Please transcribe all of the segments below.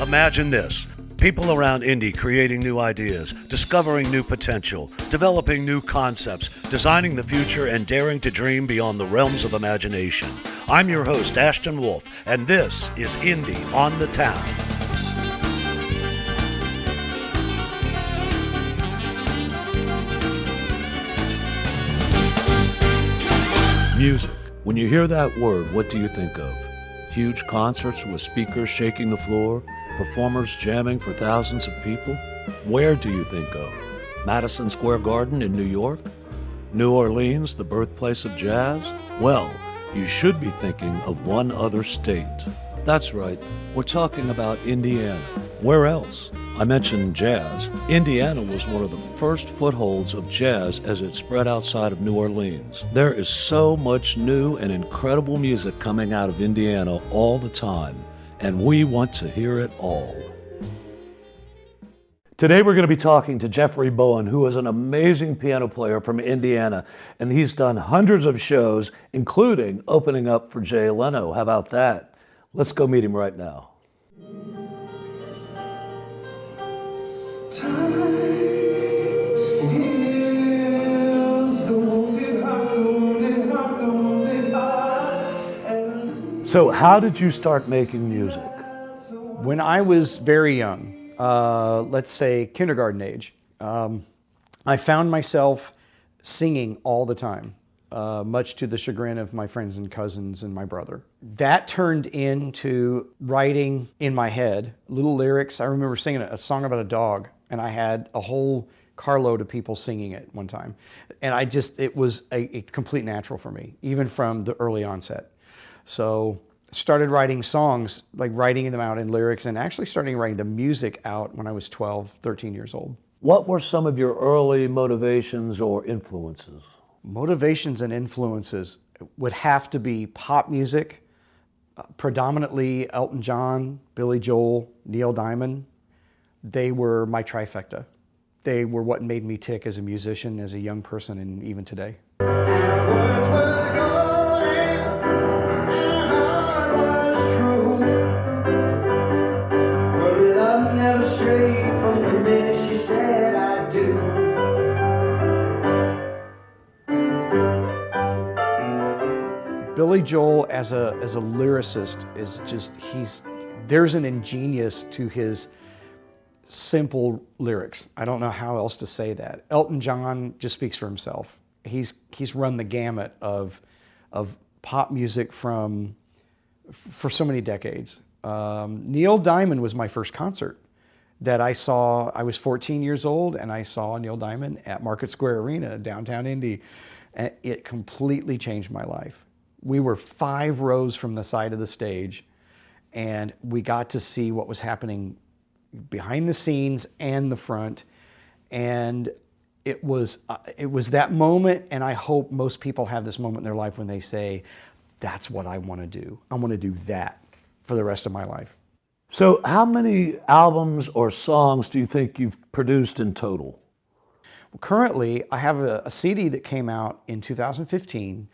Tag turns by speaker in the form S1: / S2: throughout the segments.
S1: Imagine this. People around Indy creating new ideas, discovering new potential, developing new concepts, designing the future, and daring to dream beyond the realms of imagination. I'm your host, Ashton Wolf, and this is Indy on the Town. Music. When you hear that word, what do you think of? Huge concerts with speakers shaking the floor, performers jamming for thousands of people? Where do you think of? Madison Square Garden in New York? New Orleans, the birthplace of jazz? Well, you should be thinking of one other state. That's right, we're talking about Indiana. Where else? I mentioned jazz. Indiana was one of the first footholds of jazz as it spread outside of New Orleans. There is so much new and incredible music coming out of Indiana all the time, and we want to hear it all. Today we're going to be talking to Jeffrey Bowen, who is an amazing piano player from Indiana, and he's done hundreds of shows, including opening up for Jay Leno. How about that? Let's go meet him right now.
S2: Time heals the wounded heart, the wounded heart, the wounded heart.
S1: So how did you start making music?
S3: When I was very young, let's say kindergarten age, I found myself singing all the time, much to the chagrin of my friends and cousins and my brother. That turned into writing in my head, little lyrics. I remember singing a song about a dog, and I had a whole carload of people singing it one time. And it was a complete natural for me, even from the early onset. So started writing songs, like writing them out in lyrics, and actually starting writing the music out when I was 12, 13 years old.
S1: What were some of your early motivations or influences?
S3: Motivations and influences would have to be pop music, predominantly Elton John, Billy Joel, Neil Diamond. They were my trifecta. They were what made me tick as a musician, as a young person, and even today. Billy Joel as a lyricist is just, there's an ingenious to his simple lyrics. I don't know how else to say that. Elton John just speaks for himself. He's run the gamut of pop music for so many decades. Neil Diamond was my first concert that I saw. I was 14 years old and I saw Neil Diamond at Market Square Arena, downtown Indy. And it completely changed my life. We were 5 rows from the side of the stage, and we got to see what was happening behind the scenes and the front. And it was that moment, and I hope most people have this moment in their life when they say, that's what I want to do. I want to do that for the rest of my life.
S1: So how many albums or songs do you think you've produced in total?
S3: Well, currently, I have a CD that came out in 2015.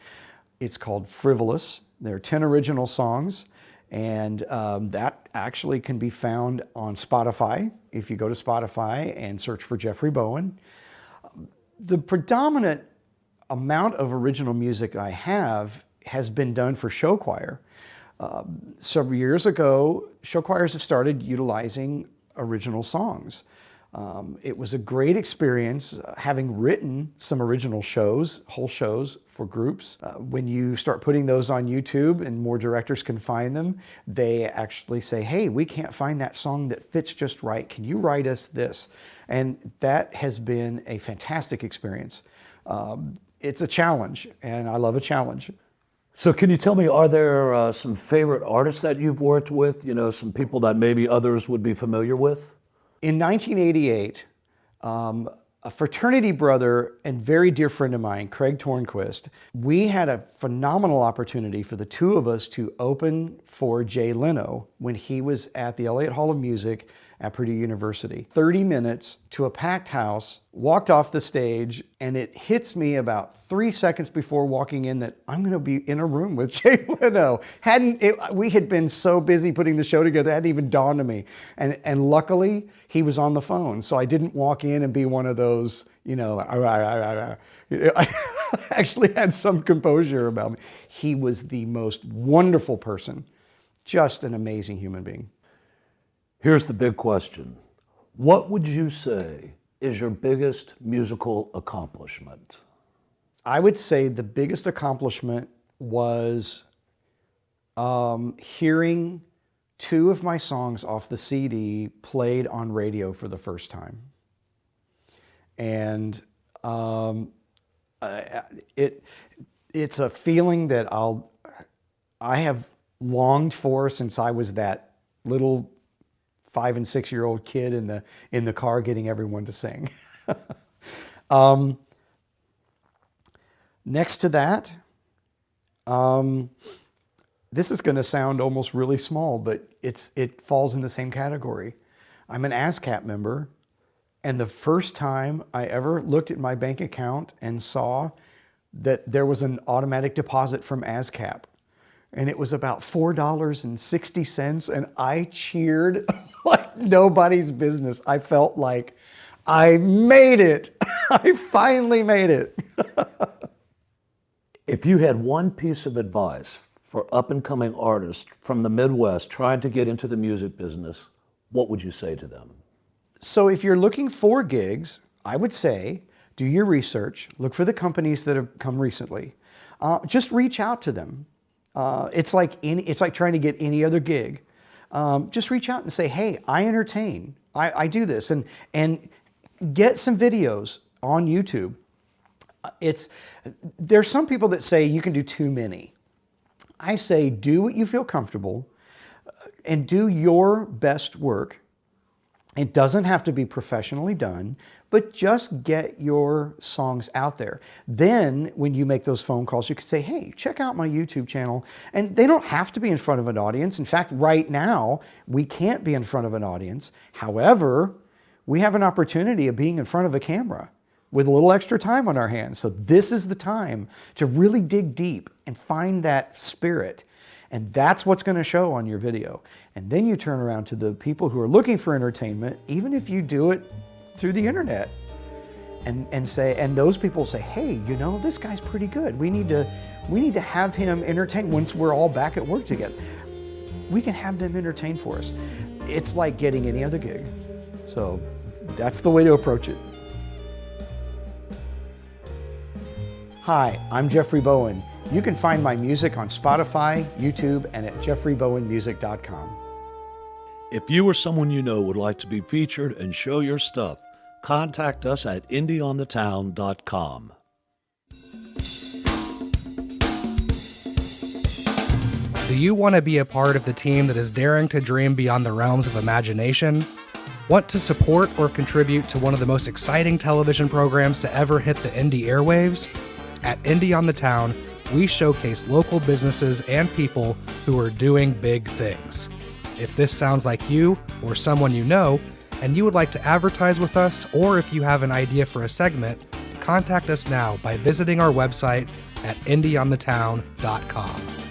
S3: It's called Frivolous. There are 10 original songs, and that actually can be found on Spotify. If you go to Spotify and search for Jeffrey Bowen. The predominant amount of original music I have has been done for show choir. Several years ago, show choirs have started utilizing original songs. It was a great experience having written some original shows, whole shows for groups. When you start putting those on YouTube and more directors can find them, they actually say, hey, we can't find that song that fits just right. Can you write us this? And that has been a fantastic experience. It's a challenge, and I love a challenge.
S1: So can you tell me, are there some favorite artists that you've worked with? You know, some people that maybe others would be familiar with?
S3: In 1988, a fraternity brother and very dear friend of mine, Craig Tornquist, we had a phenomenal opportunity for the two of us to open for Jay Leno when he was at the Elliott Hall of Music at Purdue University. 30 minutes to a packed house, walked off the stage, and it hits me about 3 seconds before walking in that I'm going to be in a room with Jay Leno. We had been so busy putting the show together, it hadn't even dawned on me. And luckily, he was on the phone, so I didn't walk in and be one of those, I actually had some composure about me. He was the most wonderful person, just an amazing human being.
S1: Here's the big question. What would you say is your biggest musical accomplishment?
S3: I would say the biggest accomplishment was hearing 2 of my songs off the CD played on radio for the first time. And it's a feeling that I have longed for since I was that little 5 and 6 year old kid in the car getting everyone to sing. Next to that, this is going to sound almost really small, but it falls in the same category. I'm an ASCAP member, and the first time I ever looked at my bank account and saw that there was an automatic deposit from ASCAP, and it was about $4.60, and I cheered like nobody's business. I felt like I made it. I finally made it.
S1: If you had one piece of advice for up-and-coming artists from the Midwest trying to get into the music business, what would you say to them?
S3: So if you're looking for gigs, I would say do your research, look for the companies that have come recently. Just reach out to them. It's like trying to get any other gig. Just reach out and say, hey, I entertain. I do this. And get some videos on YouTube. There's some people that say you can do too many. I say do what you feel comfortable and do your best work. It doesn't have to be professionally done, but just get your songs out there. Then when you make those phone calls, you can say, hey, check out my YouTube channel. And they don't have to be in front of an audience. In fact, right now, we can't be in front of an audience. However, we have an opportunity of being in front of a camera with a little extra time on our hands. So this is the time to really dig deep and find that spirit. And that's what's going to show on your video. And then you turn around to the people who are looking for entertainment, even if you do it through the internet, and those people say, hey, this guy's pretty good. We need to have him entertain once we're all back at work together. We can have them entertain for us. It's like getting any other gig. So that's the way to approach it. Hi, I'm Jeffrey Bowen. You can find my music on Spotify, YouTube, and at jeffreybowenmusic.com.
S1: If you or someone you know would like to be featured and show your stuff, contact us at indieonthetown.com.
S4: Do you want to be a part of the team that is daring to dream beyond the realms of imagination? Want to support or contribute to one of the most exciting television programs to ever hit the indie airwaves? At Indie on the Town, we showcase local businesses and people who are doing big things. If this sounds like you or someone you know, and you would like to advertise with us, or if you have an idea for a segment, contact us now by visiting our website at indieonthetown.com.